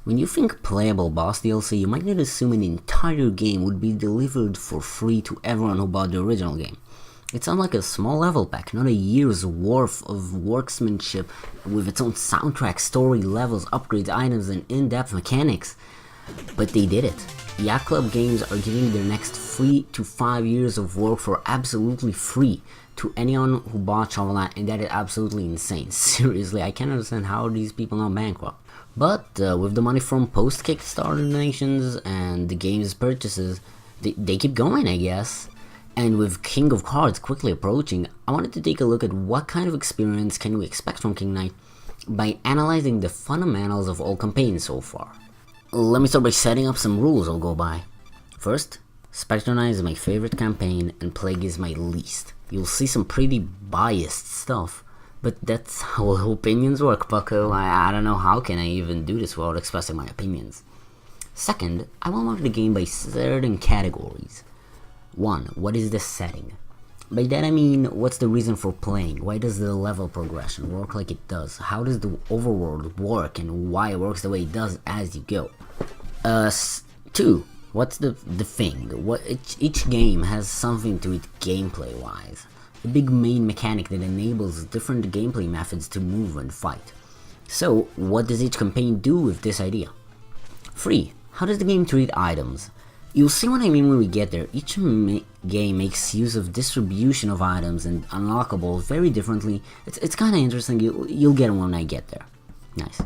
When you think playable boss DLC, you might not assume an entire game would be delivered for free to everyone who bought the original game. It sounds like a small level pack, not a year's worth of workmanship with its own soundtrack, story, levels, upgrades, items, and in-depth mechanics. But they did it. Yacht Club Games are giving their next 3 to 5 years of work for absolutely free to anyone who bought Shovel Knight, and that is absolutely insane. Seriously, I can't understand how these people are not bankrupt. But with the money from post-Kickstarter donations and the game's purchases, they keep going, I guess. And with King of Cards quickly approaching, I wanted to take a look at what kind of experience can we expect from King Knight by analyzing the fundamentals of all campaigns so far. Let me start by setting up some rules I'll go by. First, Spectre Knight is my favorite campaign and Plague is my least. You'll see some pretty biased stuff, but that's how opinions work, bucko. I don't know how can I even do this without expressing my opinions. Second, I will mark the game by certain categories. 1. What is the setting? By that I mean, what's the reason for playing? Why does the level progression work like it does? How does the overworld work and why it works the way it does as you go? 2. What's the thing? Each game has something to it gameplay wise. A big main mechanic that enables different gameplay methods to move and fight. So, what does each campaign do with this idea? 3. How does the game treat items? You'll see what I mean when we get there. Each game makes use of distribution of items and unlockables very differently. It's kinda interesting, you'll get it when I get there. Nice.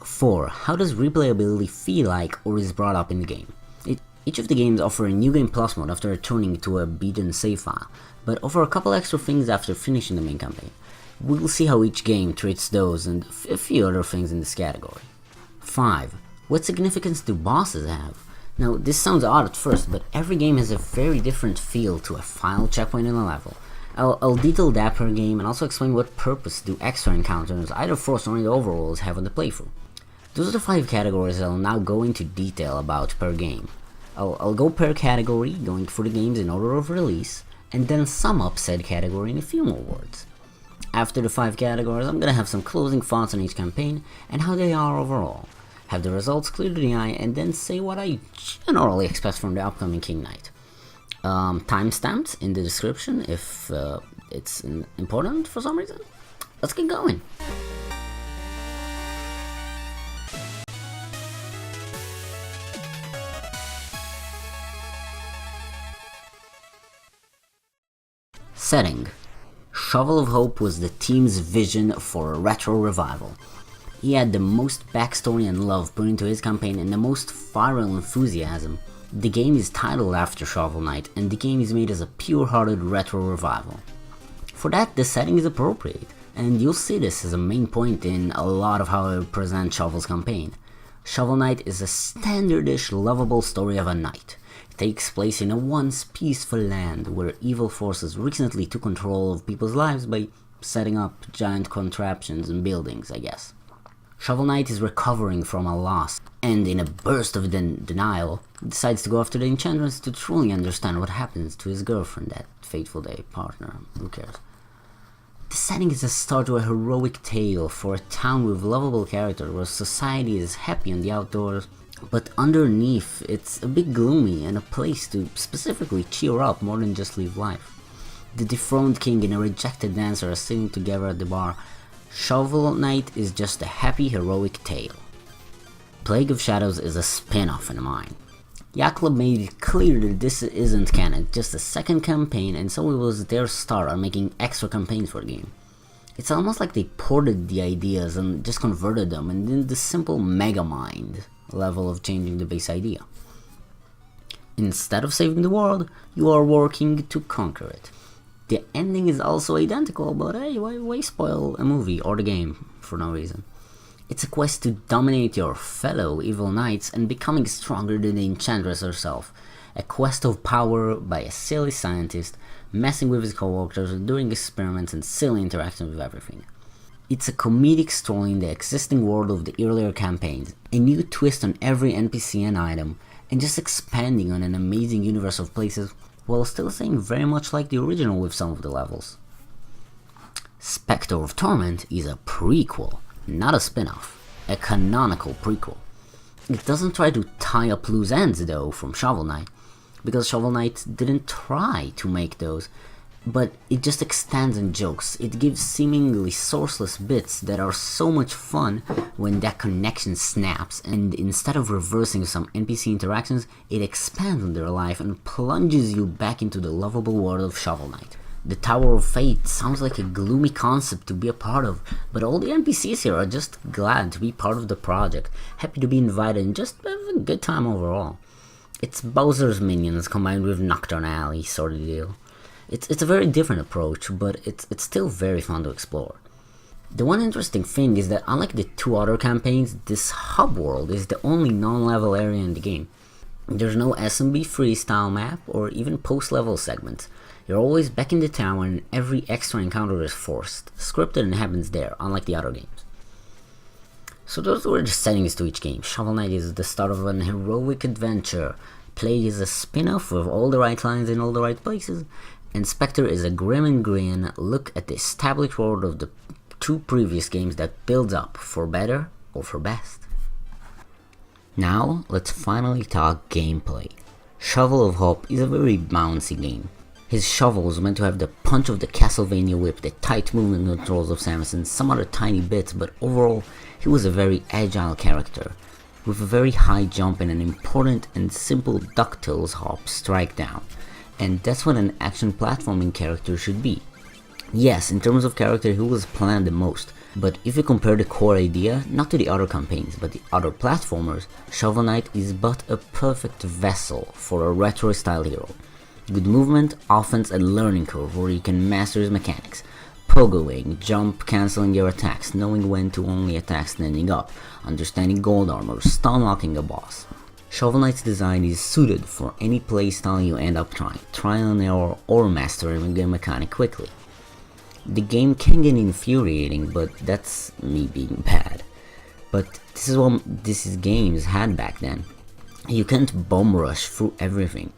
4. How does replayability feel like or is brought up in the game? Each of the games offer a new game plus mode after returning to a beaten save file, but offer a couple extra things after finishing the main campaign. We'll see how each game treats those and a few other things in this category. 5. What significance do bosses have? Now, this sounds odd at first, but every game has a very different feel to a final checkpoint in a level. I'll detail that per game and also explain what purpose do extra encounters, either forced or in the overworlds, have on the playthrough. Those are the 5 categories I'll now go into detail about per game. I'll go per category, going through the games in order of release, and then sum up said category in a few more words. After the 5 categories, I'm gonna have some closing thoughts on each campaign and how they are overall. Have the results clear to the eye, and then say what I generally expect from the upcoming King Knight. Timestamps in the description if it's important for some reason. Let's get going. Setting. Shovel of Hope was the team's vision for a retro revival. He had the most backstory and love put into his campaign and the most viral enthusiasm. The game is titled after Shovel Knight, and the game is made as a pure-hearted retro revival. For that, the setting is appropriate, and you'll see this as a main point in a lot of how I present Shovel's campaign. Shovel Knight is a standardish, lovable story of a knight. It takes place in a once peaceful land where evil forces recently took control of people's lives by setting up giant contraptions and buildings, I guess. Shovel Knight is recovering from a loss, and in a burst of denial, decides to go after the Enchantress to truly understand what happens to his girlfriend that fateful day, partner, who cares. The setting is a start to a heroic tale for a town with lovable characters where society is happy on the outdoors, but underneath it's a bit gloomy and a place to specifically cheer up more than just live life. The dethroned king and a rejected dancer are sitting together at the bar. Shovel Knight is just a happy, heroic tale. Plague of Shadows is a spin-off in mine. Yacht Club made it clear that this isn't canon, just a second campaign, and so it was their start on making extra campaigns for the game. It's almost like they ported the ideas and just converted them and did the simple Megamind level of changing the base idea. Instead of saving the world, you are working to conquer it. The ending is also identical, but hey, why spoil a movie or the game for no reason? It's a quest to dominate your fellow evil knights and becoming stronger than the Enchantress herself. A quest of power by a silly scientist, messing with his co-workers, doing experiments and silly interactions with everything. It's a comedic story in the existing world of the earlier campaigns, a new twist on every NPC and item, and just expanding on an amazing universe of places while still staying very much like the original with some of the levels. Spectre of Torment is a prequel, not a spin-off, a canonical prequel. It doesn't try to tie up loose ends though from Shovel Knight, because Shovel Knight didn't try to make those, but it just extends and jokes. It gives seemingly sourceless bits that are so much fun when that connection snaps, and instead of reversing some NPC interactions, it expands on their life and plunges you back into the lovable world of Shovel Knight. The Tower of Fate sounds like a gloomy concept to be a part of, but all the NPCs here are just glad to be part of the project, happy to be invited, and just have a good time overall. It's Bowser's minions combined with Nocturne Alley sort of deal. It's a very different approach, but it's still very fun to explore. The one interesting thing is that unlike the two other campaigns, this hub world is the only non-level area in the game. There's no SMB freestyle map or even post-level segments. You're always back in the town and every extra encounter is forced, scripted and happens there, unlike the other games. So those were the settings to each game. Shovel Knight is the start of an heroic adventure, Plague is a spin-off with all the right lines in all the right places, and Spectre is a grim and green look at the established world of the two previous games that builds up, for better or for best. Now, let's finally talk gameplay. Shovel of Hope is a very bouncy game. His shovel is meant to have the punch of the Castlevania whip, the tight movement controls of Samus, and some other tiny bits, but overall, he was a very agile character, with a very high jump and an important and simple DuckTales hop strike down. And that's what an action platforming character should be. Yes, in terms of character, he was planned the most, but if you compare the core idea, not to the other campaigns, but the other platformers, Shovel Knight is but a perfect vessel for a retro-style hero. Good movement, offense, and learning curve where you can master his mechanics. Pogoing, jump, cancelling your attacks, knowing when to only attack standing up, understanding gold armor, stun locking a boss. Shovel Knight's design is suited for any playstyle you end up trying, trial and error, or mastering a mechanic quickly. The game can get infuriating, but that's me being bad. But this is what these games had back then. You can't bum rush through everything.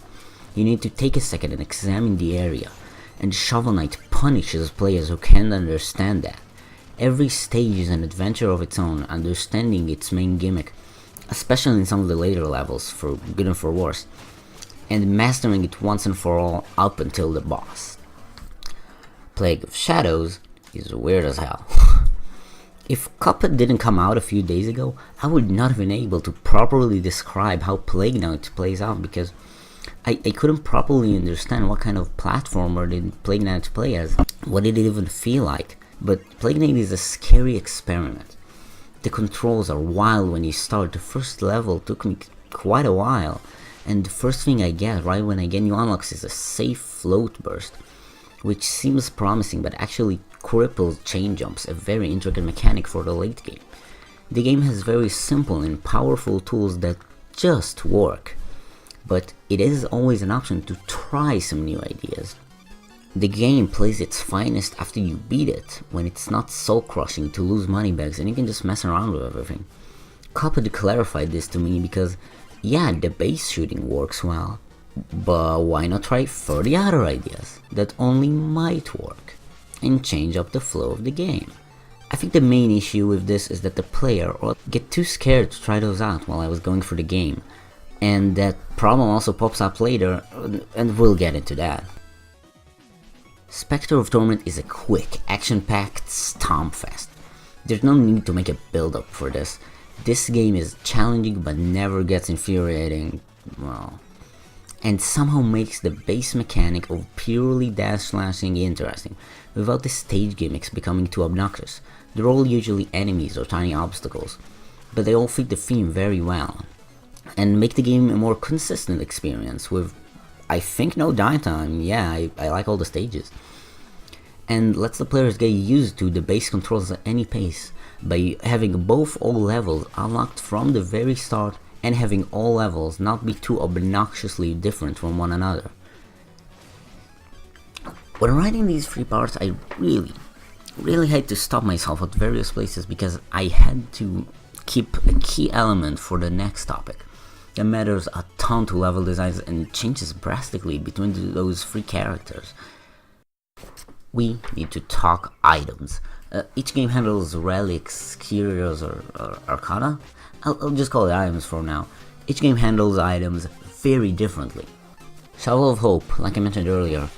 You need to take a second and examine the area, and Shovel Knight punishes players who can't understand that. Every stage is an adventure of its own, understanding its main gimmick, especially in some of the later levels, for good and for worse, and mastering it once and for all up until the boss. Plague of Shadows is weird as hell. If Cuphead didn't come out a few days ago, I would not have been able to properly describe how Plague Knight plays out, because I couldn't properly understand what kind of platformer did Plague Knight play as. What did it even feel like? But Plague Knight is a scary experiment. The controls are wild when you start. The first level took me quite a while, and the first thing I get right when I get new unlocks is a safe float burst, which seems promising but actually cripples chain jumps, a very intricate mechanic for the late game. The game has very simple and powerful tools that just work, but it is always an option to try some new ideas. The game plays its finest after you beat it, when it's not soul crushing to lose money bags and you can just mess around with everything. Cuphead clarified this to me because, yeah, the base shooting works well, but why not try 30 other ideas that only might work and change up the flow of the game? I think the main issue with this is that the player will get too scared to try those out while I was going through the game, and that problem also pops up later, and we'll get into that. Spectre of Torment is a quick, action-packed stomp fest. There's no need to make a build-up for this. This game is challenging but never gets infuriating, well, and somehow makes the base mechanic of purely dash slashing interesting, without the stage gimmicks becoming too obnoxious. They're all usually enemies or tiny obstacles, but they all fit the theme very well, and make the game a more consistent experience with, I think, no downtime. Yeah, I like all the stages. And lets the players get used to the base controls at any pace, by having both all levels unlocked from the very start and having all levels not be too obnoxiously different from one another. When writing these three parts, I really had to stop myself at various places because I had to keep a key element for the next topic that matters a ton to level designs and changes drastically between those three characters. We need to talk items. Each game handles relics, curios, or arcana. I'll just call it items for now. Each game handles items very differently. Shovel of Hope, like I mentioned earlier,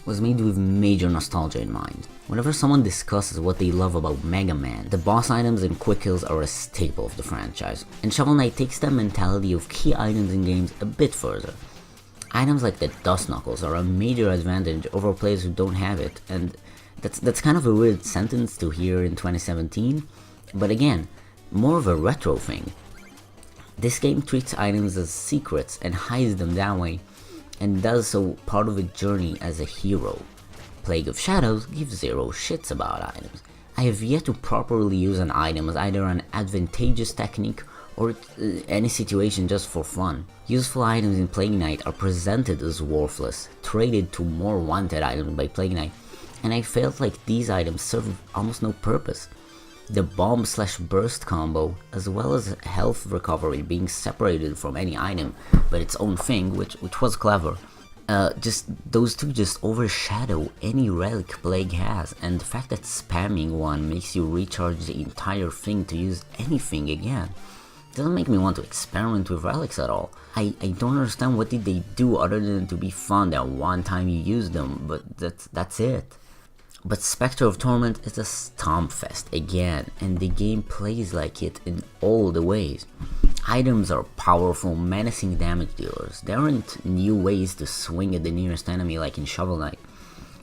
was made with major nostalgia in mind. Whenever someone discusses what they love about Mega Man, the boss items and quick kills are a staple of the franchise, and Shovel Knight takes that mentality of key items in games a bit further. Items like the Dust Knuckles are a major advantage over players who don't have it, and that's kind of a weird sentence to hear in 2017, but again, more of a retro thing. This game treats items as secrets and hides them that way, and does so part of a journey as a hero. Plague of Shadows gives zero shits about items. I have yet to properly use an item as either an advantageous technique or any situation just for fun. Useful items in Plague Knight are presented as worthless, traded to more wanted items by Plague Knight, and I felt like these items serve almost no purpose. The bomb/burst combo, as well as health recovery being separated from any item but its own thing, which was clever. Those two just overshadow any relic Plague has, and the fact that spamming one makes you recharge the entire thing to use anything again doesn't make me want to experiment with relics at all. I don't understand what did they do other than to be fun that one time you use them, but that's it. But Spectre of Torment is a stomp fest again, and the game plays like it in all the ways. Items are powerful, menacing damage dealers. There aren't new ways to swing at the nearest enemy like in Shovel Knight.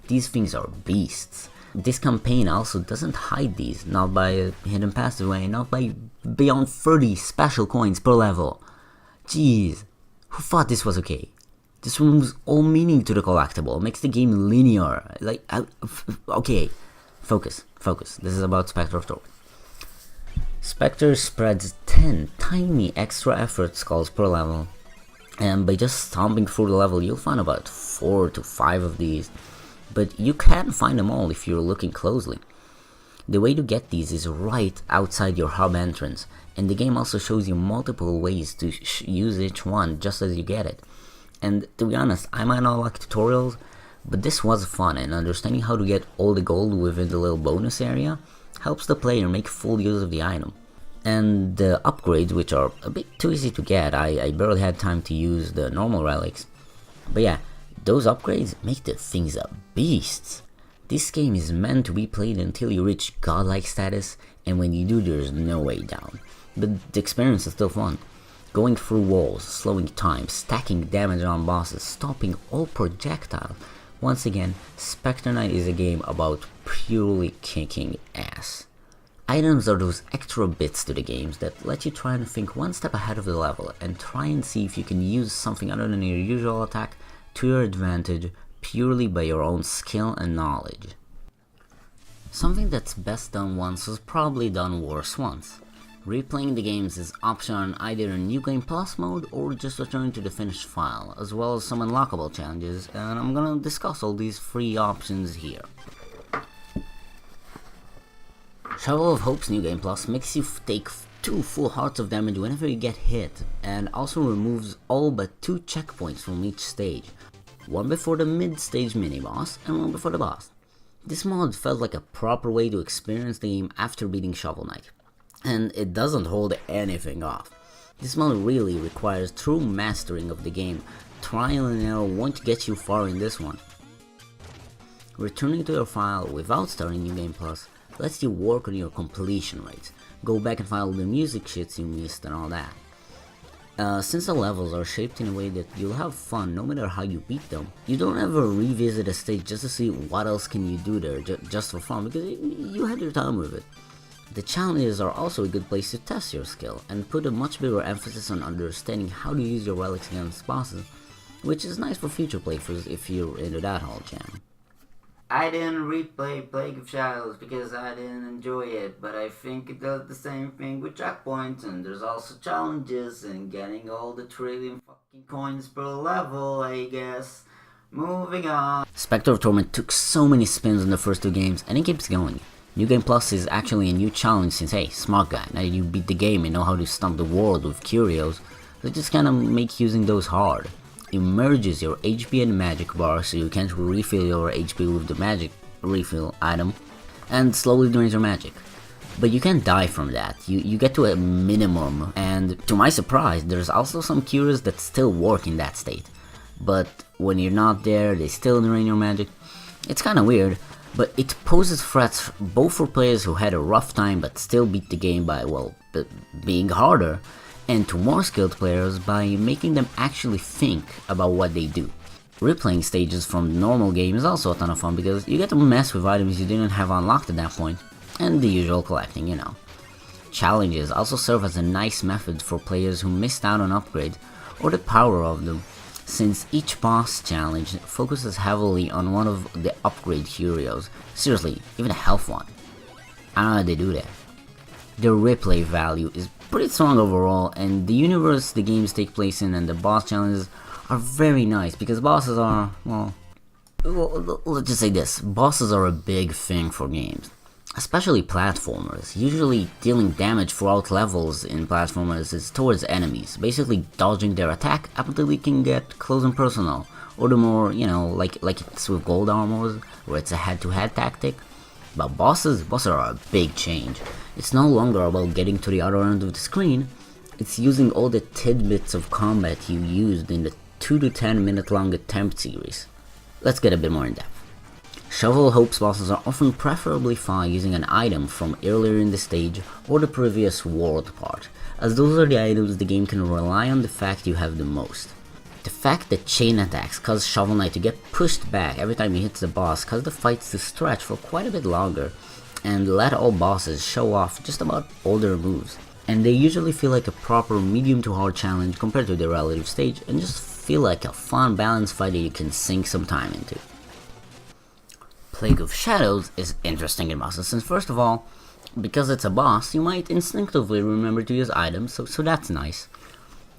These things are beasts. This campaign also doesn't hide these, not by a hidden passive way, not by beyond 30 special coins per level. Jeez, who thought this was okay? This removes all meaning to the collectible, makes the game linear. Okay, focus. This is about Spectre of Torment. Spectre spreads 10 tiny extra effort skulls per level, and by just stomping through the level you'll find about 4 to 5 of these, but you can find them all if you're looking closely. The way to get these is right outside your hub entrance, and the game also shows you multiple ways to use each one just as you get it. And to be honest, I might not like tutorials, but this was fun, and understanding how to get all the gold within the little bonus area helps the player make full use of the item. And the upgrades, which are a bit too easy to get, I barely had time to use the normal relics. But yeah, those upgrades make the things a beast. This game is meant to be played until you reach godlike status, and when you do there's no way down. But the experience is still fun. Going through walls, slowing time, stacking damage on bosses, stopping all projectiles. Once again, Spectre Knight is a game about purely kicking ass. Items are those extra bits to the games that let you try and think one step ahead of the level and try and see if you can use something other than your usual attack to your advantage purely by your own skill and knowledge. Something that's best done once was probably done worse once. Replaying the games is optional in either a New Game Plus mode or just returning to the finished file, as well as some unlockable challenges, and I'm gonna discuss all these free options here. Shovel of Hope's New Game Plus makes you take 2 full hearts of damage whenever you get hit, and also removes all but 2 checkpoints from each stage, one before the mid-stage mini-boss and one before the boss. This mod felt like a proper way to experience the game after beating Shovel Knight, and it doesn't hold anything off. This mod really requires true mastering of the game. Trial and error won't get you far in this one. Returning to your file without starting New Game Plus lets you work on your completion rates, go back and find all the music shits you missed and all that. Since the levels are shaped in a way that you'll have fun no matter how you beat them, you don't ever revisit a stage just to see what else can you do there just for fun, because you had your time with it. The challenges are also a good place to test your skill and put a much bigger emphasis on understanding how to use your relics against bosses, which is nice for future playthroughs if you're into that whole jam. I didn't replay Plague of Shadows because I didn't enjoy it, but I think it does the same thing with checkpoints, and there's also challenges and getting all the trillion fucking coins per level, I guess. Moving on. Spectre of Torment took so many spins in the first 2 games, and it keeps going. New Game Plus is actually a new challenge since, hey, smart guy, now you beat the game and know how to stomp the world with curios, so just kinda make using those hard. It merges your HP and magic bar so you can't refill your HP with the magic refill item, and slowly drains your magic. But you can't die from that, you get to a minimum, and to my surprise, there's also some cures that still work in that state. But when you're not there, they still drain your magic. It's kinda weird, but it poses threats both for players who had a rough time but still beat the game by, well, being harder, and to more skilled players by making them actually think about what they do. Replaying stages from the normal game is also a ton of fun because you get to mess with items you didn't have unlocked at that point, and the usual collecting, you know. Challenges also serve as a nice method for players who missed out on upgrades or the power of them, since each boss challenge focuses heavily on one of the upgrade heroes. Seriously, even a health one. I don't know how they do that. The replay value is pretty strong overall, and the universe the games take place in and the boss challenges are very nice because bosses are, well, let's just say this, bosses are a big thing for games. Especially platformers. Usually dealing damage throughout levels in platformers is towards enemies, basically dodging their attack until they can get close and personal, or the more, you know, like it's with gold armors, where it's a head-to-head tactic. But bosses are a big change. It's no longer about getting to the other end of the screen, it's using all the tidbits of combat you used in the 2 to 10 minute long attempt series. Let's get a bit more in depth. Shovel Hope's bosses are often preferably fought using an item from earlier in the stage or the previous world part, as those are the items the game can rely on the fact you have the most. The fact that chain attacks cause Shovel Knight to get pushed back every time he hits the boss cause the fights to stretch for quite a bit longer, and let all bosses show off just about all their moves. And they usually feel like a proper medium to hard challenge compared to the relative stage, and just feel like a fun balanced fight that you can sink some time into. Plague of Shadows is interesting in bosses, since first of all, because it's a boss, you might instinctively remember to use items, so that's nice.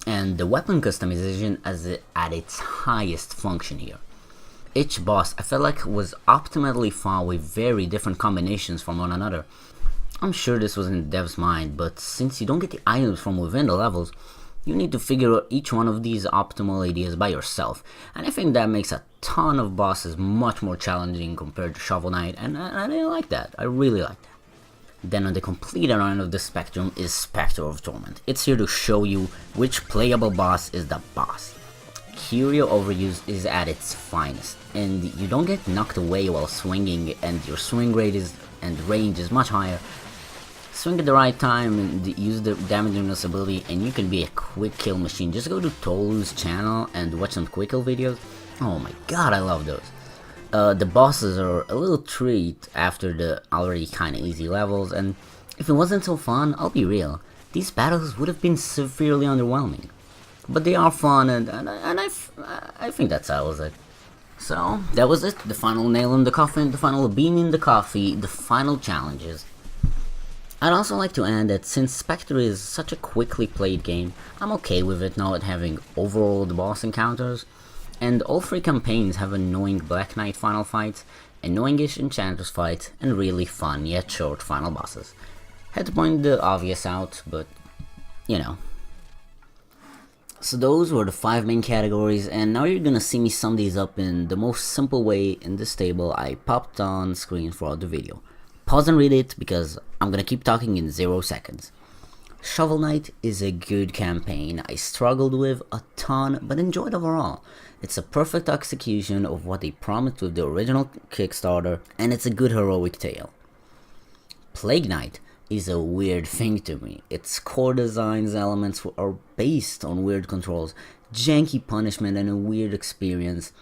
And the weapon customization is at its highest function here. Each boss I felt like was optimally fought with very different combinations from one another. I'm sure this was in the dev's mind, but since you don't get the items from within the levels, you need to figure out each one of these optimal ideas by yourself, and I think that makes a ton of bosses much more challenging compared to Shovel Knight, and I like that, I really like that. Then on the complete other end of the spectrum is Spectre of Torment. It's here to show you which playable boss is the boss. Curio overuse is at its finest, and you don't get knocked away while swinging, and your swing rate and range is much higher. Swing at the right time and use the damagingness ability and you can be a quick kill machine. Just go to Tohloo's channel and watch some quick kill videos. Oh my god, I love those. The bosses are a little treat after the already kinda easy levels, and if it wasn't so fun, I'll be real, these battles would have been severely underwhelming. But they are fun, and I think that settles it. So, that was it, the final nail in the coffin, the final bean in the coffee, the final challenges. I'd also like to add that since Spectre is such a quickly played game, I'm okay with it not having overall boss encounters, and all 3 campaigns have annoying Black Knight final fights, annoying-ish Enchantress fights, and really fun yet short final bosses. Had to point the obvious out, but you know. So those were the 5 main categories, and now you're gonna see me sum these up in the most simple way in this table I popped on screen throughout the video. Pause and read it because I'm gonna keep talking in 0 seconds. Shovel Knight is a good campaign I struggled with a ton but enjoyed overall. It's a perfect execution of what they promised with the original Kickstarter, and it's a good heroic tale. Plague Knight is a weird thing to me. Its core design's elements are based on weird controls, janky punishment, and a weird experience.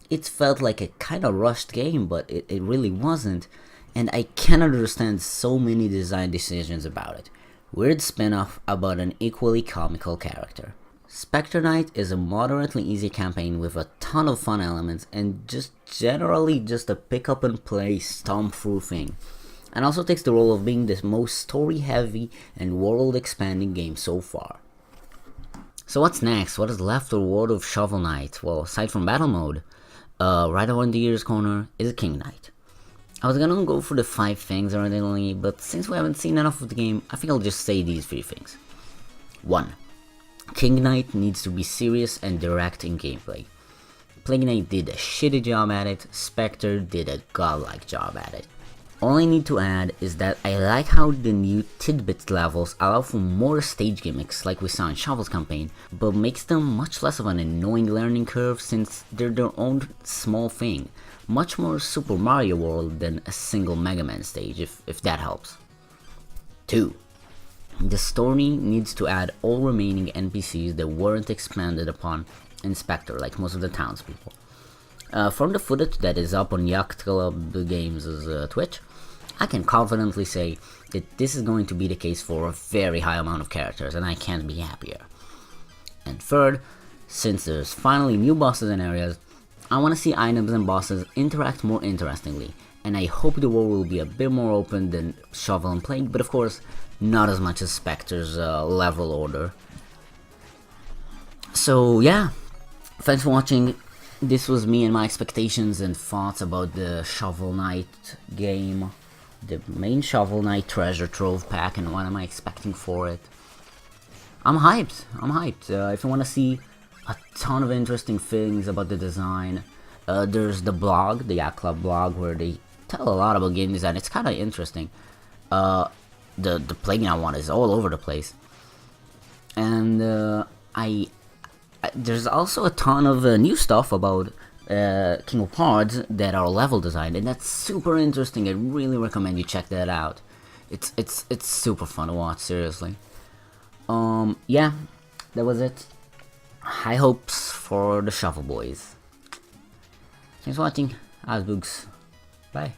It felt like a kinda rushed game, but it really wasn't, and I cannot understand so many design decisions about it. Weird spin-off about an equally comical character. Spectre Knight is a moderately easy campaign with a ton of fun elements and just generally just a pick up and play stomp through thing, and also takes the role of being the most story heavy and world expanding game so far. So what's next? What is left of the world of Shovel Knight? Well, aside from battle mode, right around the ears corner is King Knight. I was gonna go for the 5 things originally, but since we haven't seen enough of the game, I think I'll just say these 3 things. 1. King Knight needs to be serious and direct in gameplay. Plague Knight did a shitty job at it, Spectre did a godlike job at it. All I need to add is that I like how the new tidbit levels allow for more stage gimmicks like we saw in Shovel's campaign, but makes them much less of an annoying learning curve since they're their own small thing. Much more Super Mario World than a single Mega Man stage, if that helps. 2. The story needs to add all remaining NPCs that weren't expanded upon in Spectre, like most of the townspeople. From the footage that is up on Yacht Club Games' Twitch, I can confidently say that this is going to be the case for a very high amount of characters, and I can't be happier. And third, since there's finally new bosses and areas, I want to see items and bosses interact more interestingly, and I hope the world will be a bit more open than Shovel and Plague, but of course, not as much as Spectre's level order. So yeah, thanks for watching. This was me and my expectations and thoughts about the Shovel Knight game, the main Shovel Knight treasure trove pack, and what am I expecting for it. I'm hyped. If you want to see a ton of interesting things about the design, there's the blog, the Yacht Club blog, where they tell a lot about game design. It's kind of interesting. The Playground one is all over the place, and there's also a ton of new stuff about King of Hearts that are level designed, and that's super interesting. I really recommend you check that out. It's super fun to watch, seriously. Yeah, that was it. High hopes for the Shovel Boys. Thanks for watching. Asbugs. Bye.